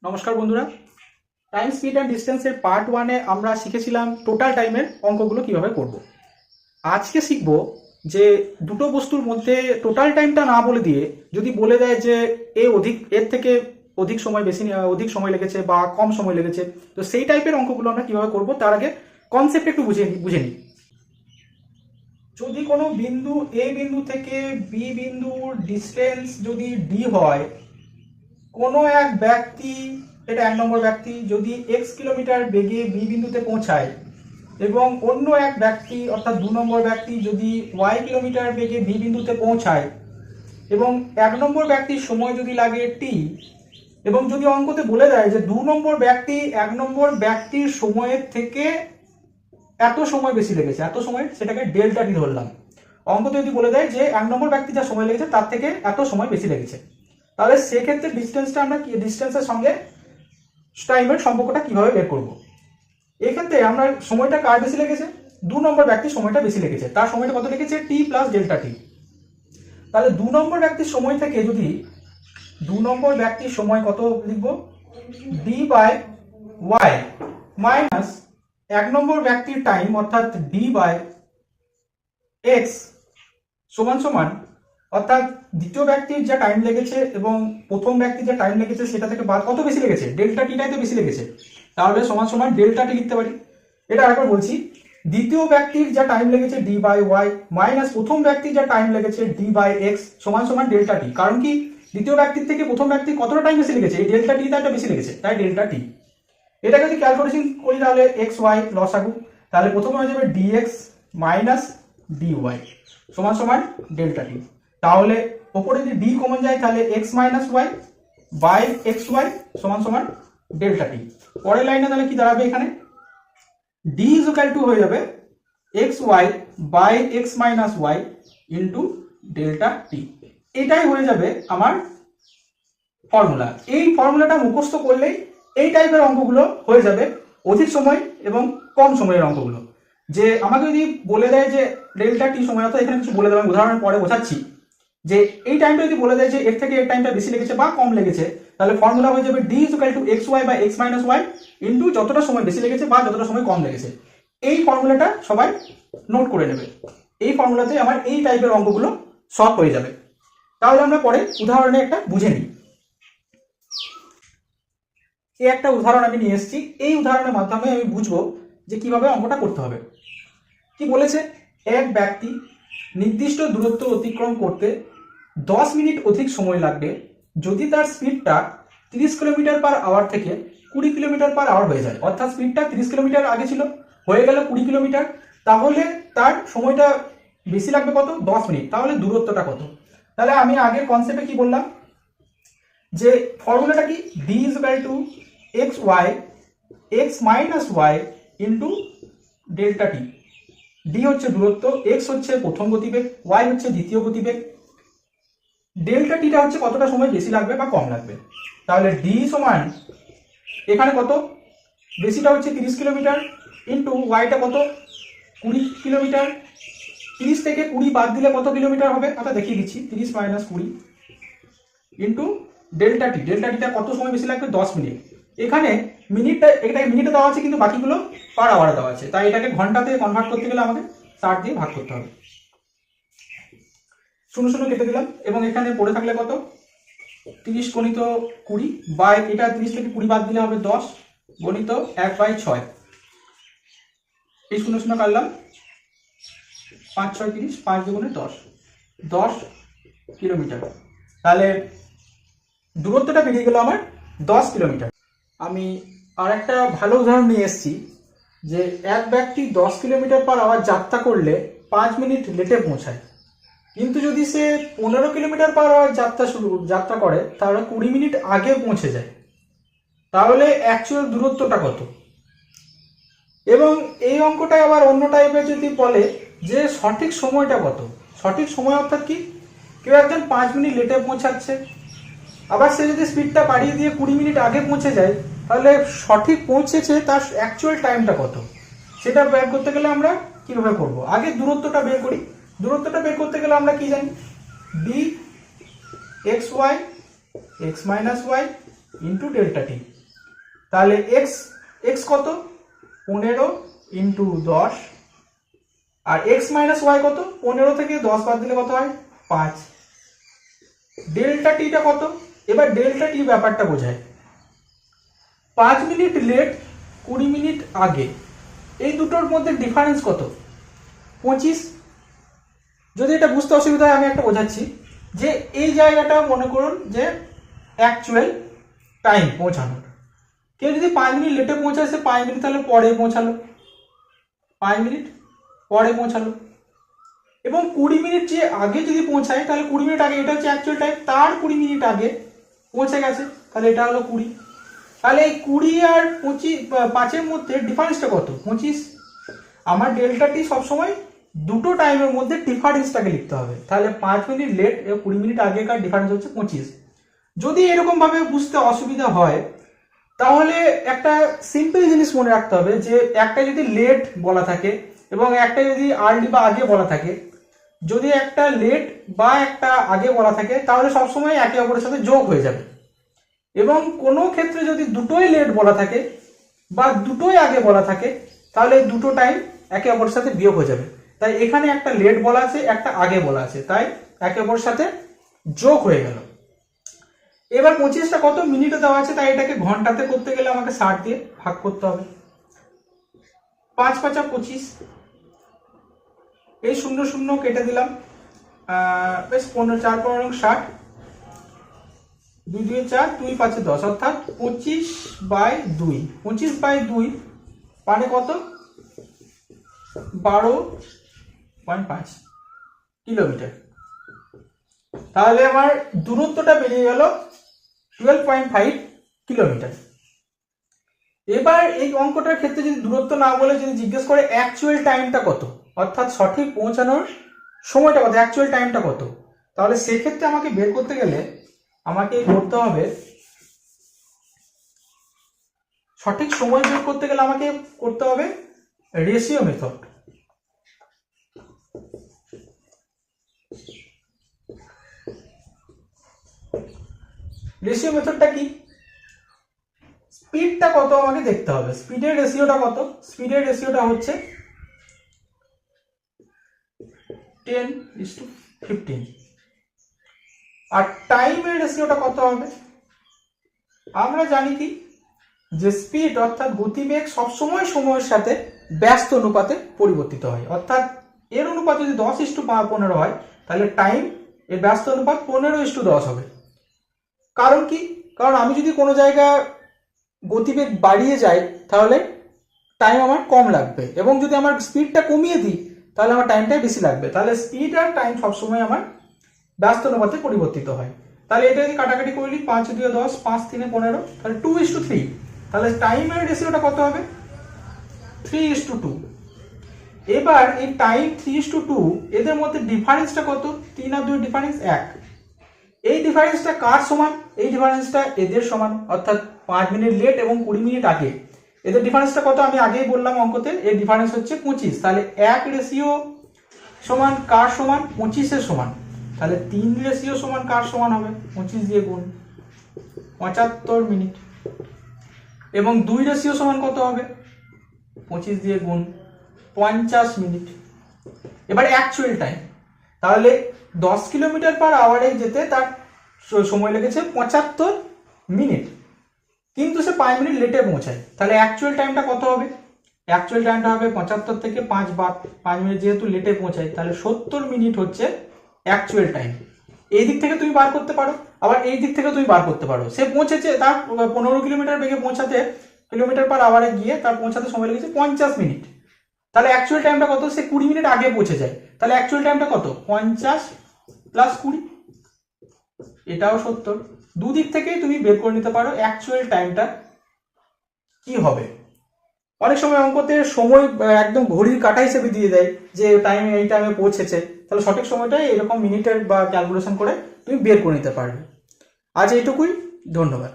নমস্কার বন্ধুরা, time speed and ডিস্টেন্সের part 1-এ আমরা শিখেছিলাম টোটাল টাইমের অঙ্কগুলো কিভাবে করব। আজকে শিখব যে দুটো বস্তুর মধ্যে টোটাল টাইমটা না বলে দিয়ে যদি বলে দেয় যে এর থেকে অধিক সময় লেগেছে বা কম সময় লেগেছে, তো সেই টাইপের অঙ্কগুলো আমরা কিভাবে করব তার আগে কনসেপ্ট একটু বুঝে নিই। যদি কোনো বিন্দু এ বিন্দু থেকে বি বিন্দুর ডিস্টেন্স যদি ডি হয়, কোনো এক ব্যক্তি, এটা 1 নম্বর ব্যক্তি, যদি x কিলোমিটার বেগে বি বিন্দুতে পৌঁছায় এবং অন্য এক ব্যক্তি অর্থাৎ 2 নম্বর ব্যক্তি যদি y কিলোমিটার বেগে বি বিন্দুতে পৌঁছায় এবং 1 নম্বর ব্যক্তির সময় যদি লাগে t, এবং যদি অঙ্কতে বলে দেয় যে 2 নম্বর ব্যক্তি 1 নম্বর ব্যক্তির সময়ের থেকে এত সময় বেশি লেগেছে, এত সময়, সেটাকে ডেল্টা টি ধরলাম। অঙ্কতে যদি বলে দেয় যে 1 নম্বর ব্যক্তি যা সময় লেগেছে তার থেকে এত সময় বেশি লেগেছে, তাহলে সেক্ষেত্রে ডিস্টেন্সটা আমরা ডিস্টেন্সের সঙ্গে টাইমের সম্পর্কটা কিভাবে বের করব। এক্ষেত্রে আমরা সময়টা কার বেশি লেগেছে, 2 নম্বর ব্যক্তির সময়টা বেশি লেগেছে, তার সময়টা কত লেগেছে, টি প্লাস ডেল্টা টি। তাহলে 2 নম্বর ব্যক্তির সময় থেকে যদি 2 নম্বর ব্যক্তির সময় কত লিখব, ডি বাই ওয়াই মাইনাস 1 নম্বর ব্যক্তির টাইম অর্থাৎ ডি বাই এক্স সমান সমান, অর্থাৎ দ্বিতীয় ব্যক্তির যা টাইম লেগেছে এবং প্রথম ব্যক্তির যা টাইম লেগেছে সেটা থেকে বাদ কত বেশি লেগেছে, ডেল্টা টিটাই তো বেশি লেগেছে, তাহলে সমান সমান ডেল্টা টি লিখতে পারি। এটা আরেকবার বলছি, দ্বিতীয় ব্যক্তির যা টাইম লেগেছে ডি বাই ওয়াই মাইনাস প্রথম ব্যক্তির যা টাইম লেগেছে ডি বাই এক্স সমান সমান ডেল্টা টি। কারণ কি, দ্বিতীয় ব্যক্তির থেকে প্রথম ব্যক্তির কতটা টাইম বেশি লেগেছে, এই ডেল্টা টি তাটা বেশি লেগেছে, তাই ডেল্টা টি। এটাকে যদি ক্যালকুলেশন করি তাহলে এক্স ওয়াই লসাগু, তাহলে প্রথমে হয়ে যাবে ডিএক্স মাইনাস ডিওয়াই সমান সমান ডেল্টা টি। তাহলে ওপরে যদি ডি কমন যায় তাহলে x minus y by x y সমান সমান ডেল্টা টি। পরের লাইনে তাহলে কি দাঁড়াবে, এখানে ডি ইজ ইকুয়াল টু হয়ে যাবে x y by x minus y into delta t. এটাই হয়ে যাবে আমার ফর্মুলা। এই ফর্মুলাটা মুখস্থ করলেই এই টাইপের অঙ্কগুলো হয়ে যাবে, অধিক সময় এবং কম সময়ের অঙ্কগুলো। যে আমাকে যদি বলে দেয় যে ডেল্টা টি সময়, অর্থাৎ এখানে কিছু বলে দেবে, উদাহরণের পরে বোঝাচ্ছি, যে এই টাইমটা যদি বলে দেয় যে এর থেকে এর টাইমটা বেশি লেগেছে বা কম লেগেছে, তাহলে ফর্মুলা হয়ে যাবে D is equal to x y by x minus y into যতটা সময় বেশি লেগেছে বা যতটা সময় কম লেগেছে। এই ফর্মুলাটা সবাই নোট করে নেবে, এই ফর্মুলাতে আমার এই টাইপের অঙ্কগুলো সলভ হয়ে যাবে। তাহলে আমরা পরে উদাহরণে একটা বুঝে নিই। এই একটা উদাহরণ আমি নিয়ে এসেছি, এই উদাহরণের মাধ্যমে আমি বুঝবো যে কিভাবে অঙ্কটা করতে হবে। কি বলেছে, এক ব্যক্তি নির্দিষ্ট দূরত্ব অতিক্রম করতে 10 মিনিট অধিক সময় লাগবে যদি তার স্পিডটা 30 কিলোমিটার পার আওয়ার থেকে 20 কিলোমিটার পার আওয়ার হয়ে যায়। অর্থাৎ স্পিডটা 30 কিলোমিটার আগে ছিল, হয়ে গেল 20 কিলোমিটার, তাহলে তার সময়টা বেশি লাগবে কত, 10 মিনিট। তাহলে দূরত্বটা কত? তাহলে আমি আগের কনসেপ্টে কি বললাম, যে ফর্মুলাটা কি, D is equal to x y x minus y into delta t. D হচ্ছে দূরত্ব, এক্স হচ্ছে প্রথম গতিবেগ, ওয়াই হচ্ছে দ্বিতীয় গতিবেগ, ডেল্টা টিটা হচ্ছে কতটা সময় বেশি লাগবে বা কম লাগবে। তাহলে ডি সমান এখানে কত, বেশিটা হচ্ছে 30 কিলোমিটার ইন্টু ওয়াইটা কত, 20 কিলোমিটার। 30 থেকে 20 বাদ দিলে কত কিলোমিটার হবে, অর্থাৎ দেখিয়ে দিচ্ছি, 30 মাইনাস 20 ইন্টু ডেল্টা টি। ডেল্টা টিটা কত সময় বেশি লাগবে, 10 মিনিট। এখানে এটা মিনিটে দেওয়া আছে কিন্তু বাকিগুলো পার আওয়ারে দেওয়া আছে, তাই এটাকে ঘন্টাতে কনভার্ট করতে গেলে আমাদের 60 দিয়ে ভাগ করতে হবে। 0 0 কেটে দিলাম এবং এখানে পড়ে থাকলে কত, 30 গণিত 20 বাই, এটা 30 থেকে 20 বাদ দিলে হবে 10 গণিত 1/6। এই 0 0 কাটলাম, 5 6 30, 5 দুগুণে 10, 10 কিলোমিটার। তাহলে দূরত্বটা বেরিয়ে গেল আমার 10 কিলোমিটার। আমি আর একটা ভালো উদাহরণ নিয়ে এসেছি, যে এক ব্যক্তি 10 কিলোমিটার পার আওয়ার যাত্রা করলে 5 মিনিট লেটে পৌঁছায়, কিন্তু যদি সে 15 কিলোমিটার পার আওয়ার যাত্রা করে তাহলে 20 মিনিট আগে পৌঁছে যায়। তাহলে অ্যাকচুয়াল দূরত্বটা কত? এবং এই অঙ্কটাই আবার অন্য টাইপের যদি বলে যে সঠিক সময়টা কত, সঠিক সময় অর্থাৎ কি, কেউ একজন 5 মিনিট লেটে পৌঁছাচ্ছে, আবার সে যদি স্পিডটা বাড়িয়ে দিয়ে 20 মিনিট আগে পৌঁছে যায়, তাহলে সঠিক পৌঁছেছে তার অ্যাকচুয়াল টাইমটা কত, সেটা বের করতে গেলে আমরা কিভাবে করব। আগে দূরত্বটা বের করি। দূরত্বটা বের করতে গেলে আমরা কি জানি, d x y x minus y into delta t. তাহলে এক্স এক্স কত 15 ইন্টু 10, আর এক্স মাইনাস ওয়াই কত 15 থেকে 10 বাদ দিলে কত হয় 5। ডেল্টা টিটা কত, এবার ডেল্টা টি ব্যাপারটা বোঝায় 5 মিনিট লেট 20 মিনিট আগে, এই দুটোর মধ্যে ডিফারেন্স কত 25। যদি এটা বুঝতে অসুবিধা হয় আমি একটা বোঝাচ্ছি, যে এই জায়গাটা মনে করুন যে অ্যাকচুয়াল টাইম পৌঁছানোর, কেউ যদি 5 মিনিট লেটে পৌঁছায় সে 5 মিনিট তাহলে পরে পৌঁছালো, 5 মিনিট পরে পৌঁছালো। এবং 20 মিনিট যে আগে যদি পৌঁছায় তাহলে 20 মিনিট আগে, এটা হচ্ছে অ্যাকচুয়াল টাইম, তার 20 মিনিট আগে পৌঁছে গেছে, তাহলে এটা হলো 20। তাহলে এই 20 আর 5-এর মধ্যে ডিফারেন্সটা কত 25। আমার ডেল্টা টি সবসময় দুটো টাইমের মধ্যে ডিফারেন্সটাকে লিখতে হবে, তাহলে 5 মিনিট লেট এবং 20 মিনিট আগেকার ডিফারেন্স হচ্ছে 25। যদি এরকম ভাবে বুঝতে অসুবিধা হয় তাহলে একটা সিম্পল জিনিস মনে রাখতে হবে, যে একটা যদি লেট বলা থাকে এবং একটা যদি আর্লি বা আগে বলা থাকে, যদি একটা লেট বা একটা আগে বলা থাকে তাহলে সবসময় একে অপরের সাথে যোগ হয়ে যাবে, এবং কোনো ক্ষেত্রে যদি দুটোই লেট বলা থাকে বা দুটোই আগে বলা থাকে তাহলে দুটো টাইম একে অপরের সাথে বিয়োগ হয়ে যাবে। তাই এখানে একটা লেট বলা আছে একটা আগে বলা আছে, তাই একে অপরের সাথে যোগ হয়ে গেল। এবার 25টা কত মিনিটে দেওয়া আছে, তাই এটাকে ঘন্টাতে করতে গেলে আমাকে 60 দিয়ে ভাগ করতে হবে। 5 5 25, এই 0 0 কেটে দিলাম, বেশ 15 4 15 60, 2 2 4 2 5 10, অর্থাৎ 25/2। 25/2 মানে কত 12.5 কিলোমিটার। তাহলে আমার দূরত্বটা বেরিয়ে গেল 12.5 কিলোমিটার। এবার এই অঙ্কটার ক্ষেত্রে যদি দূরত্ব না বলে যদি জিজ্ঞেস করে অ্যাকচুয়াল টাইমটা কত, অর্থাৎ সঠিক পৌঁছানোর সময়টা কত, অ্যাকচুয়াল টাইমটা কত, তাহলে সেক্ষেত্রে আমাকে বের করতে গেলে আমাকে করতে হবে, সঠিক সময় বের করতে গেলে আমাকে করতে হবে রেশিও মেথড। রেশিও মেথডটা কি, স্পিডটা কত আমাকে দেখতে হবে, স্পিডের রেশিওটা কত, স্পিডের রেশিওটা হচ্ছে 10:15, আর টাইমের রেশিওটা কত হবে, আমরা জানি কি যে স্পিড অর্থাৎ গতিবেগ সবসময় সময়ের সাথে ব্যস্ত অনুপাতে পরিবর্তিত হয়, অর্থাৎ এর অনুপাত যদি 10:15 হয় তাহলে টাইম এর ব্যস্ত অনুপাত 15:10 হবে। কারণ কি, কারণ আমি যদি কোনো জায়গায় গতিবেগ বাড়িয়ে যাই তাহলে টাইম আমার কম লাগবে, এবং যদি আমার স্পিডটা কমিয়ে দিই তাহলে আমার টাইমটা বেশি লাগবে, তাহলে স্পিড আর টাইম সবসময় আমার ব্যস্ত অনুপাতে পরিবর্তিত হয়। তাহলে এটা যদি কাটাকাটি করে নিই, 5 2 10, 5 3 15, তাহলে 2:3, তাহলে টাইমের রেশিওটা কত হবে 3:2। এবার এই টাইম 3:2 এদের মধ্যে ডিফারেন্সটা কত, 3 আর 2 ডিফারেন্স 1। এই ডিফারেন্সটা কার সমান, এই ডিফারেন্সটা এদের সমান, অর্থাৎ 5 মিনিট লেট এবং 20 মিনিট আগে, এদের ডিফারেন্সটা কত আমি আগেই বললাম অঙ্কতে, এর ডিফারেন্স হচ্ছে 25। তাহলে 1 রেশিও সমান কার সমান 25-এর সমান, তাহলে 3 রেশিও সমান কার সমান হবে 25 দিয়ে গুণ 75 মিনিট, এবং 2 রেশিও সমান কত হবে 25 দিয়ে গুণ 50 মিনিট। এবার অ্যাকচুয়াল টাইম, তাহলে 10 কিলোমিটার/আওয়ারে যেতে তার সময় লেগেছে 75 মিনিট, কিন্তু সে 5 মিনিট লেটে পৌঁছায়, তাহলে অ্যাকচুয়াল টাইমটা কত হবে, অ্যাকচুয়াল টাইমটা হবে 75 থেকে 5 বাদ 5 মিনিট, যেহেতু লেটে পৌঁছায় তাহলে 70 মিনিট হচ্ছে অ্যাকচুয়াল টাইম। এই দিক থেকে তুমি বার করতে পারো, আবার এই দিক থেকে তুমি বার করতে পারো, সে পৌঁছেছে তার 15 কিলোমিটার বেগে পৌঁছাতে, কিলোমিটার/আওয়ারে গিয়ে তার পৌঁছাতে সময় লেগেছে 50 মিনিট, তাহলে অ্যাকচুয়াল টাইমটা কত, সে 20 মিনিট আগে পৌঁছে যায়, তাহলে অ্যাকচুয়াল টাইমটা কত 50 + 20, এটাও 70। দুদিক থেকেই তুমি বের করে নিতে পারো অ্যাকচুয়াল টাইমটা কি হবে। অনেক সময় অঙ্কতে সময় একদম ঘড়ির কাঁটা হিসেবে দিয়ে দেয় যে টাইম এই টাইমে পৌঁছেছে, তাহলে সঠিক সময়টাই এরকম মিনিটের বা ক্যালকুলেশন করে তুমি বের করে নিতে পারবে। আজ এইটুকুই, ধন্যবাদ।